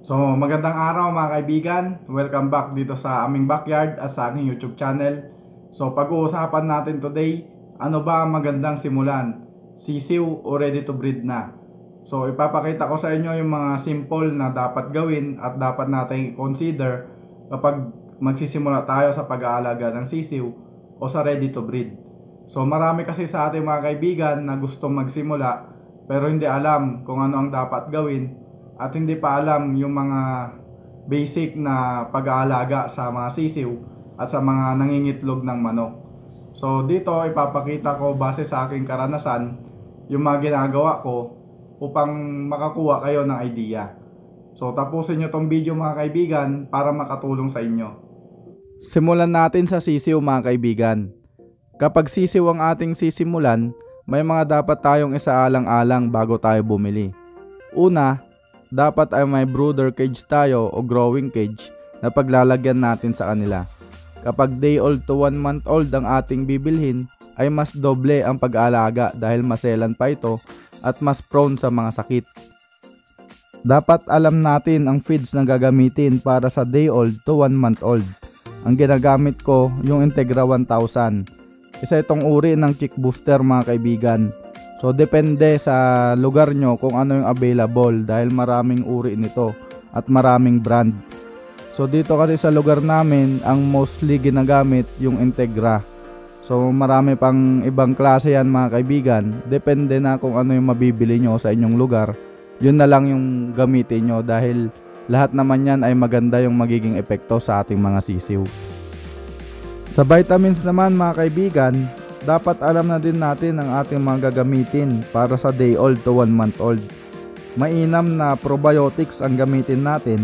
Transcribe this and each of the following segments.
So magandang araw mga kaibigan, welcome back dito sa aming backyard at sa aking YouTube channel. So pag-uusapan natin today, ano ba ang magandang simulan? Sisiw o ready to breed na? So ipapakita ko sa inyo yung mga simple na dapat gawin at dapat natin i-consider kapag magsisimula tayo sa pag-aalaga ng sisiw o sa ready to breed. So marami kasi sa ating mga kaibigan na gustong magsimula pero hindi alam kung ano ang dapat gawin at hindi pa alam yung mga basic na pag-aalaga sa mga sisiw at sa mga nangingitlog ng manok. So dito ipapakita ko base sa aking karanasan yung mga ginagawa ko upang makakuha kayo ng idea. So tapusin nyo tong video mga kaibigan para makatulong sa inyo. Simulan natin sa sisiw mga kaibigan. Kapag sisiw ang ating sisimulan, may mga dapat tayong isaalang-alang bago tayo bumili. Una, dapat ay may brooder cage tayo o growing cage na paglalagyan natin sa kanila. Kapag day old to 1 month old ang ating bibilhin, ay mas doble ang pag-aalaga dahil maselan pa ito at mas prone sa mga sakit. Dapat alam natin ang feeds na gagamitin para sa day old to 1 month old. Ang ginagamit ko yung Integra 1000. Isa itong uri ng kick booster mga kaibigan. So depende sa lugar nyo kung ano yung available dahil maraming uri nito at maraming brand. So dito kasi sa lugar namin ang mostly ginagamit yung Integra. So marami pang ibang klase yan mga kaibigan. Depende na kung ano yung mabibili nyo sa inyong lugar. Yun na lang yung gamitin nyo dahil lahat naman yan ay maganda yung magiging epekto sa ating mga sisiw. Sa vitamins naman mga kaibigan, dapat alam na din natin ang ating mga gagamitin para sa day old to 1 month old. Mainam na probiotics ang gamitin natin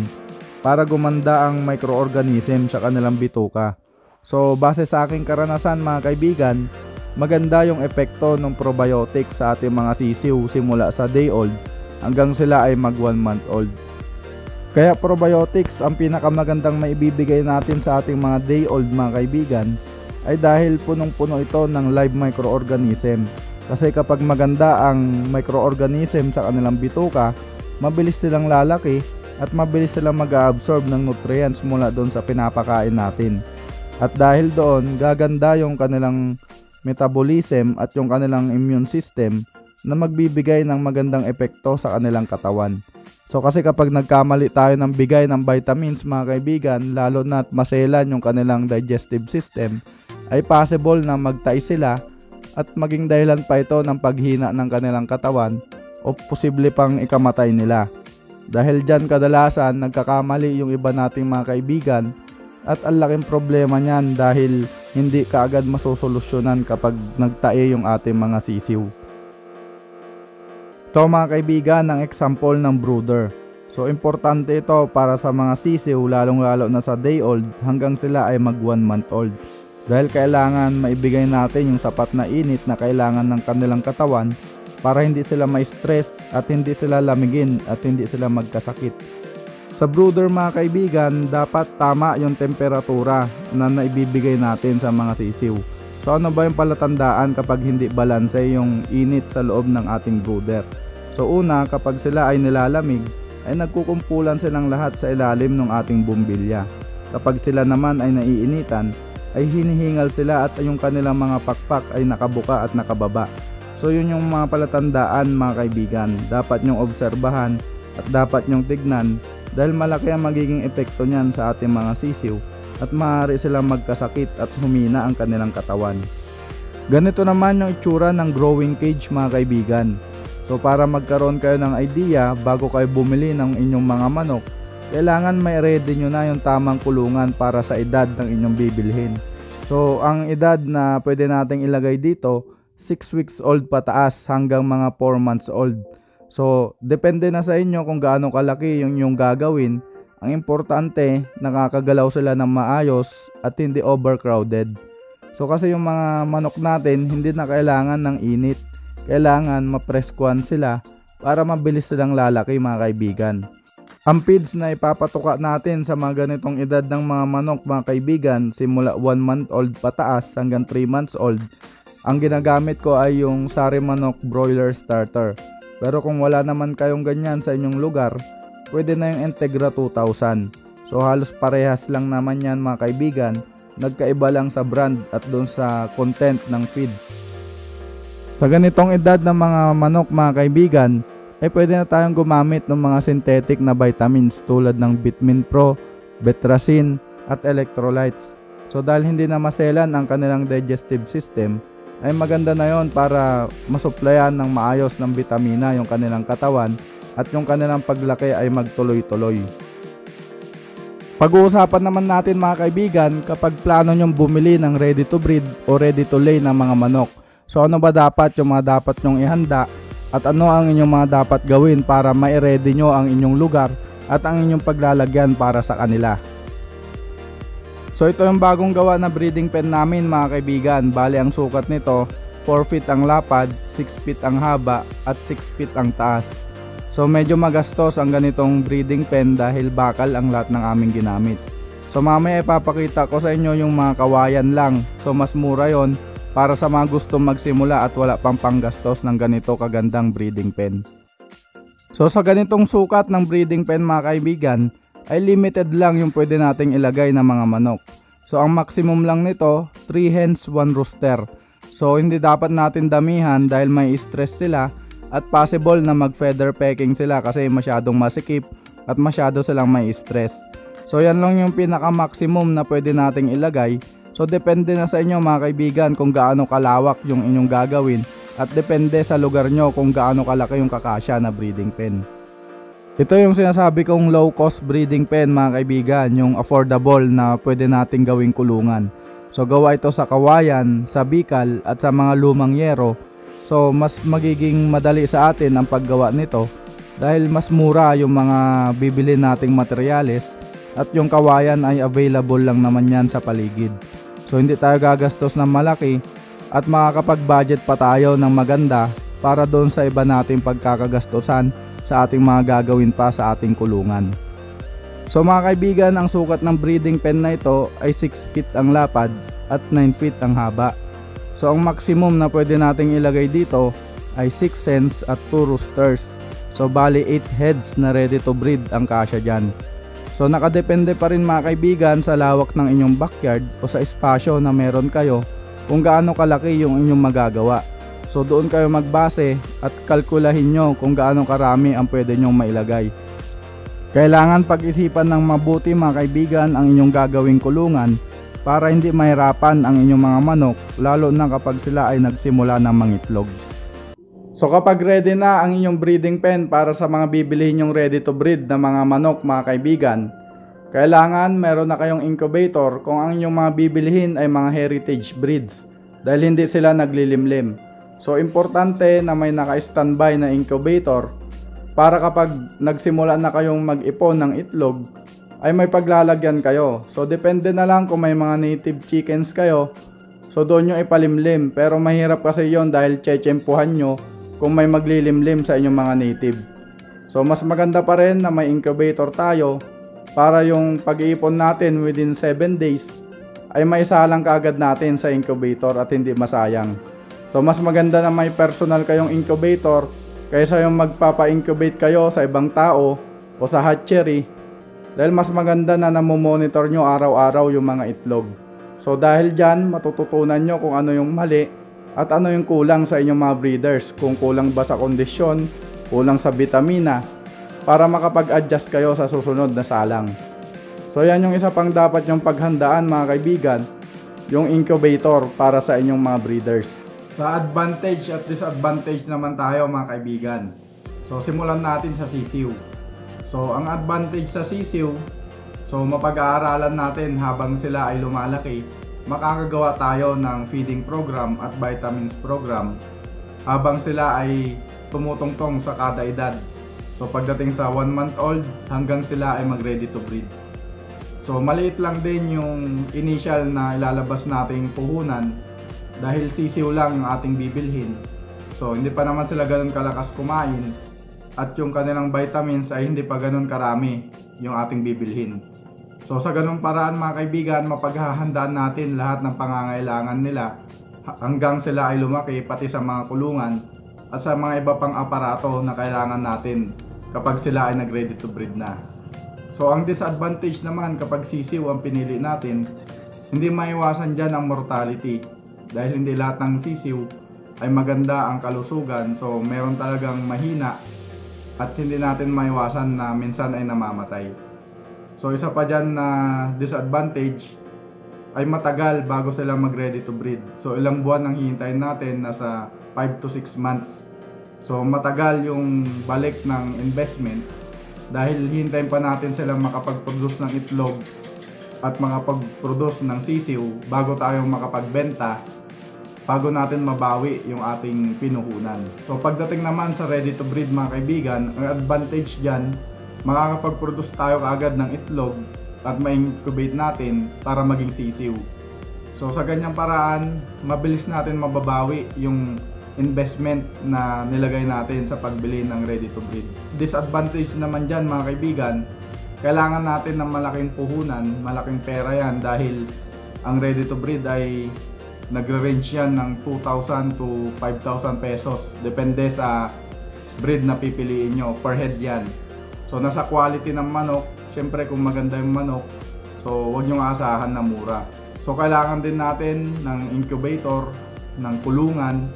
para gumanda ang microorganism sa kanilang bituka. So base sa aking karanasan mga kaibigan, maganda yung epekto ng probiotics sa ating mga sisiw simula sa day old hanggang sila ay mag 1 month old. Kaya probiotics ang pinakamagandang maibibigay natin sa ating mga day old mga kaibigan ay dahil punong-puno ito ng live microorganism. Kasi kapag maganda ang microorganism sa kanilang bituka, mabilis silang lalaki at mabilis silang mag-absorb ng nutrients mula doon sa pinapakain natin. At dahil doon, gaganda yung kanilang metabolism at yung kanilang immune system na magbibigay ng magandang epekto sa kanilang katawan. So kasi kapag nagkamali tayo ng bigay ng vitamins mga kaibigan, lalo na't maselan yung kanilang digestive system, ay possible na magtai sila at maging dahilan pa ito ng paghina ng kanilang katawan o posible pang ikamatay nila. Dahil dyan kadalasan nagkakamali yung iba nating mga kaibigan at ang laking problema niyan dahil hindi kaagad masusolusyonan kapag nagtae yung ating mga sisiw. Ito mga kaibigan ng example ng brooder. So importante ito para sa mga sisiw lalong lalo na sa day old hanggang sila ay mag 1 month old. Dahil kailangan maibigay natin yung sapat na init na kailangan ng kanilang katawan para hindi sila ma-stress at hindi sila lamigin at hindi sila magkasakit. Sa brooder mga kaibigan, dapat tama yung temperatura na naibibigay natin sa mga sisiw. So ano ba yung palatandaan kapag hindi balanse yung init sa loob ng ating brooder? So una, kapag sila ay nilalamig, ay nagkukumpulan silang lahat sa ilalim ng ating bumbilya. Kapag sila naman ay naiinitan, ay hinihingal sila at yung kanilang mga pakpak ay nakabuka at nakababa. So yun yung mga palatandaan mga kaibigan. Dapat nyong obserbahan at dapat nyong tignan dahil malaki ang magiging epekto niyan sa ating mga sisiw at maaari silang magkasakit at humina ang kanilang katawan. Ganito naman yung itsura ng growing cage mga kaibigan. So para magkaroon kayo ng idea bago kayo bumili ng inyong mga manok, kailangan may ready nyo na yung tamang kulungan para sa edad ng inyong bibilhin. So ang edad na pwede nating ilagay dito, 6 weeks old pataas hanggang mga 4 months old. So depende na sa inyo kung gaano kalaki yung inyong gagawin. Ang importante, nakakagalaw sila ng maayos at hindi overcrowded. So kasi yung mga manok natin hindi na kailangan ng init. Kailangan mapreskuhan sila para mabilis silang lalaki mga kaibigan. Ang feeds na ipapatuka natin sa mga ganitong edad ng mga manok mga kaibigan simula 1 month old pataas hanggang 3 months old, ang ginagamit ko ay yung Sari Manok Broiler Starter. Pero kung wala naman kayong ganyan sa inyong lugar, pwede na yung Integra 2000. So halos parehas lang naman yan mga kaibigan, nagkaiba lang sa brand at doon sa content ng feed. Sa ganitong edad ng mga manok mga kaibigan, pwede na tayong gumamit ng mga synthetic na vitamins tulad ng Vitamin Pro, Betracin at electrolytes. So dahil hindi na maselan ang kanilang digestive system, ay maganda na yon para masuplayan ng maayos ng bitamina yung kanilang katawan at yung kanilang paglaki ay magtuloy-tuloy. Pag-uusapan naman natin mga kaibigan kapag plano nyong bumili ng ready to breed o ready to lay ng mga manok. So ano ba dapat yung mga dapat nyong ihanda at ano ang inyong mga dapat gawin para ma-ready nyo ang inyong lugar at ang inyong paglalagyan para sa kanila. So ito yung bagong gawa na breeding pen namin mga kaibigan. Bali ang sukat nito 4 feet ang lapad, 6 feet ang haba at 6 feet ang taas. So medyo magastos ang ganitong breeding pen dahil bakal ang lahat ng aming ginamit. So mamaya ipapakita ko sa inyo yung mga kawayan lang. So mas mura yon para sa mga gustong magsimula at wala pang panggastos ng ganito kagandang breeding pen. So sa ganitong sukat ng breeding pen mga kaibigan, ay limited lang yung pwede nating ilagay na mga manok. So ang maximum lang nito 3 hens 1 rooster. So hindi dapat natin damihan dahil may stress sila at possible na mag feather pecking sila kasi masyadong masikip at masyado silang may stress. So yan lang yung pinaka maximum na pwede nating ilagay. So depende na sa inyo mga kaibigan kung gaano kalawak yung inyong gagawin at depende sa lugar nyo kung gaano kalaki yung kakasya na breeding pen. Ito yung sinasabi kong low cost breeding pen mga kaibigan, yung affordable na pwede nating gawing kulungan. So gawa ito sa kawayan, sa bikal at sa mga lumang yero. So mas magiging madali sa atin ang paggawa nito dahil mas mura yung mga bibili nating materyales at yung kawayan ay available lang naman yan sa paligid. So hindi tayo gagastos ng malaki at makakapag-budget pa tayo ng maganda para doon sa iba nating pagkakagastosan sa ating mga gagawin pa sa ating kulungan. So mga kaibigan, ang sukat ng breeding pen na ito ay 6 feet ang lapad at 9 feet ang haba. So ang maximum na pwede nating ilagay dito ay 6 hens at 2 roosters. So bali 8 heads na ready to breed ang kasya dyan. So nakadepende pa rin mga kaibigan sa lawak ng inyong backyard o sa espasyo na meron kayo kung gaano kalaki yung inyong magagawa. So doon kayo magbase at kalkulahin nyo kung gaano karami ang pwede nyong mailagay. Kailangan pag-isipan ng mabuti mga kaibigan ang inyong gagawing kulungan para hindi mahirapan ang inyong mga manok lalo na kapag sila ay nagsimula ng mangitlog. So kapag ready na ang inyong breeding pen para sa mga bibilihin nyong ready to breed na mga manok mga kaibigan, kailangan meron na kayong incubator kung ang inyong mga bibilihin ay mga heritage breeds dahil hindi sila naglilimlim. So importante na may naka-standby na incubator para kapag nagsimula na kayong mag-ipon ng itlog ay may paglalagyan kayo. So depende na lang kung may mga native chickens kayo, so doon nyo ipalimlim, pero mahirap kasi yon dahil chechempuhan nyo kung may maglilimlim sa inyong mga native. So mas maganda pa rin na may incubator tayo para yung pag-iipon natin within 7 days ay maisalang kaagad natin sa incubator at hindi masayang. So mas maganda na may personal kayong incubator kaysa yung magpapa-incubate kayo sa ibang tao o sa hatchery dahil mas maganda na namomonitor nyo araw-araw yung mga itlog. So dahil dyan matututunan nyo kung ano yung mali at ano yung kulang sa inyong mga breeders, kung kulang ba sa kondisyon, kulang sa vitamina para makapag-adjust kayo sa susunod na salang. So yan yung isa pang dapat yung paghandaan mga kaibigan, yung incubator para sa inyong mga breeders. Sa advantage at disadvantage naman tayo mga kaibigan. So simulan natin sa sisiw. So ang advantage sa sisiw, so mapag-aaralan natin habang sila ay lumalaki, makakagawa tayo ng feeding program at vitamins program habang sila ay tumutungtong sa kada edad. So pagdating sa 1 month old hanggang sila ay mag ready to breed. So maliit lang din yung initial na ilalabas nating puhunan dahil sisiw lang yung ating bibilhin. So hindi pa naman sila ganun kalakas kumain at yung kanilang vitamins ay hindi pa ganun karami yung ating bibilhin. So sa ganung paraan mga kaibigan, mapaghahandaan natin lahat ng pangangailangan nila hanggang sila ay lumaki, pati sa mga kulungan at sa mga iba pang aparato na kailangan natin kapag sila ay nag-ready to breed na. So ang disadvantage naman kapag sisiw ang pinili natin, hindi maiwasan dyan ang mortality. Dahil hindi lahat ng sisiw ay maganda ang kalusugan, so meron talagang mahina at hindi natin maiwasan na minsan ay namamatay. So isa pa dyan na disadvantage ay matagal bago sila mag-ready to breed. So ilang buwan ang hihintayin natin, nasa 5 to 6 months. So matagal yung balik ng investment dahil hintayin pa natin silang makapag-produce ng itlog at makapag-produce ng sisiw bago tayo makapagbenta, bago natin mabawi yung ating pinuhunan. So pagdating naman sa ready to breed mga kaibigan, ang advantage dyan, makakapag-produce tayo kaagad ng itlog at ma-incubate natin para maging sisiw. So sa ganyang paraan, mabilis natin mababawi yung investment na nilagay natin sa pagbili ng ready to breed. Disadvantage naman dyan mga kaibigan, kailangan natin ng malaking puhunan, malaking pera yan, dahil ang ready to breed ay nagre-range yan ng 2,000 to 5,000 pesos. Depende sa breed na pipiliin nyo, per head yan. So nasa quality ng manok, syempre kung maganda yung manok, so huwag nyo asahan na mura. So kailangan din natin ng incubator, ng kulungan.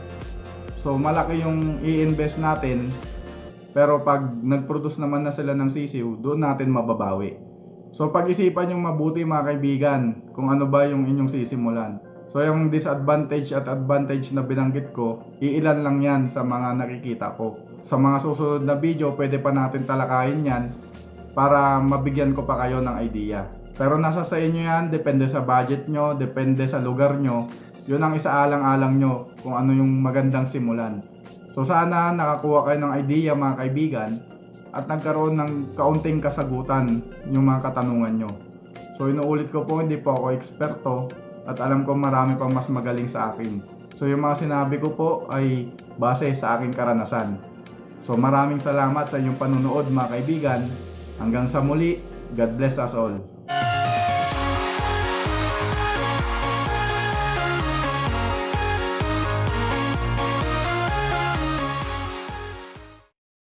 So malaki yung i-invest natin, pero pag nag-produce naman na sila ng sisiw, doon natin mababawi. So pag-isipan nyo mabuti mga kaibigan kung ano ba yung inyong sisimulan. So yung disadvantage at advantage na binanggit ko, iilan lang yan sa mga nakikita ko. Sa mga susunod na video, pwede pa natin talakayin yan para mabigyan ko pa kayo ng idea. Pero nasa sa inyo yan, depende sa budget nyo, depende sa lugar nyo. Yun ang isaalang-alang nyo kung ano yung magandang simulan. So sana nakakuha kayo ng idea mga kaibigan at nagkaroon ng kaunting kasagutan yung mga katanungan nyo. So inuulit ko po, hindi po ako eksperto at alam ko marami pang mas magaling sa akin. So yung mga sinabi ko po ay base sa aking karanasan. So maraming salamat sa inyong panunood mga kaibigan. Hanggang sa muli, God bless us all.